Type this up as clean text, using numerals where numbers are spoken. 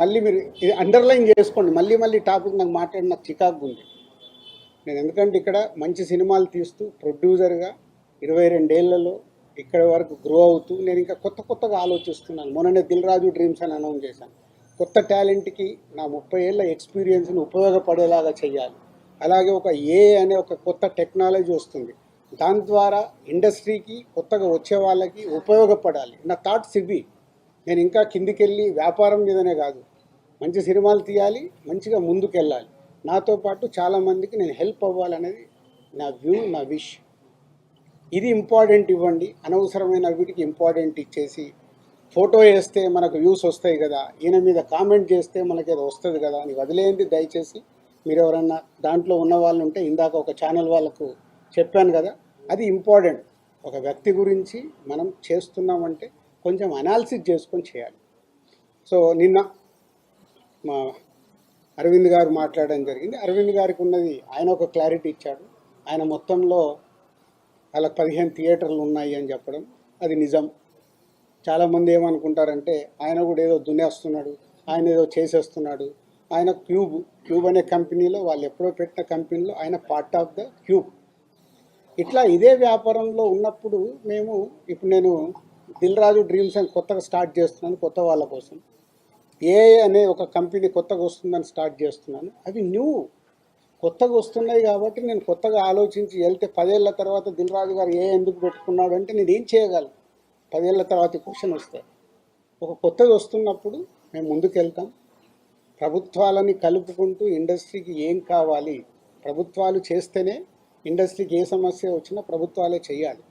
మళ్ళీ మీరు ఇది అండర్లైన్ చేసుకోండి, మళ్ళీ మళ్ళీ టాపిక్ నాకు మాట్లాడి నాకు చికాకు ఉంది. నేను ఎందుకంటే ఇక్కడ మంచి సినిమాలు తీస్తూ ప్రొడ్యూసర్గా 22 ఏళ్లలో ఇక్కడ వరకు గ్రో అవుతూ నేను ఇంకా కొత్తగా ఆలోచిస్తున్నాను. మొన్ననే దిల్ రాజు డ్రీమ్స్ అని అనౌన్స్ చేశాను. కొత్త టాలెంట్కి నా 30 ఏళ్ళ ఎక్స్పీరియన్స్ని ఉపయోగపడేలాగా చేయాలి. అలాగే ఒక అనే ఒక కొత్త టెక్నాలజీ వస్తుంది, దాని ద్వారా ఇండస్ట్రీకి కొత్తగా వచ్చే వాళ్ళకి ఉపయోగపడాలి. నా థాట్స్ ఇవి. నేను ఇంకా కిందికెళ్ళి వ్యాపారం మీదనే కాదు, మంచి సినిమాలు తీయాలి, మంచిగా ముందుకెళ్ళాలి. నాతో పాటు చాలామందికి నేను హెల్ప్ అవ్వాలనేది నా వ్యూ, నా విష్. ఇది ఇంపార్టెంట్ ఇవ్వండి. అనవసరమైన వీటికి ఇంపార్టెంట్ ఇచ్చేసి ఫోటో వేస్తే మనకు వ్యూస్ వస్తాయి కదా, ఈయన మీద కామెంట్ చేస్తే మనకి ఏదో వస్తుంది కదా అని వదిలేయండి దయచేసి. మీరు ఎవరన్నా దాంట్లో ఉన్న వాళ్ళు ఉంటే, ఇందాక ఒక ఛానల్ వాళ్ళకు చెప్పాను కదా, అది ఇంపార్టెంట్. ఒక వ్యక్తి గురించి మనం చేస్తున్నామంటే కొంచెం అనాలిసిస్ చేసుకొని చేయాలి. సో నిన్న మా అరవింద్ గారు మాట్లాడడం జరిగింది. అరవింద్ గారికి ఉన్నది ఆయన ఒక క్లారిటీ ఇచ్చాడు. ఆయన మొత్తంలో వాళ్ళకి 15 థియేటర్లు ఉన్నాయి అని చెప్పడం అది నిజం. చాలామంది ఏమనుకుంటారంటే ఆయన కూడా ఏదో దున్నేస్తున్నాడు, ఆయన ఏదో చేసేస్తున్నాడు. ఆయన క్యూబ్ అనే కంపెనీలో, వాళ్ళు ఎప్పుడో పెట్టిన కంపెనీలో ఆయన పార్ట్ ఆఫ్ ద క్యూబ్. ఇట్లా ఇదే వ్యాపారంలో ఉన్నప్పుడు ఇప్పుడు నేను దిల్ రాజు డ్రీమ్స్ అని కొత్తగా స్టార్ట్ చేస్తున్నాను, కొత్త వాళ్ళ కోసం. అనే ఒక కంపెనీ కొత్తగా వస్తుందని స్టార్ట్ చేస్తున్నాను. అవి కొత్తగా వస్తున్నాయి కాబట్టి నేను కొత్తగా ఆలోచించి వెళ్తే 10 ఏళ్ల తర్వాత దిల్ రాజు గారు ఎందుకు పెట్టుకున్నాడు అంటే నేను ఏం చేయగలను? 10 ఏళ్ల తర్వాత క్వశ్చన్ వస్తే ఒక కొత్తగా వస్తున్నప్పుడు మేము ముందుకెళ్తాం. ప్రభుత్వాలని కలుపుకుంటూ ఇండస్ట్రీకి ఏం కావాలి, ప్రభుత్వాలు చేస్తేనే ఇండస్ట్రీకి ఏ సమస్య వచ్చినా ప్రభుత్వాలే చేయాలి.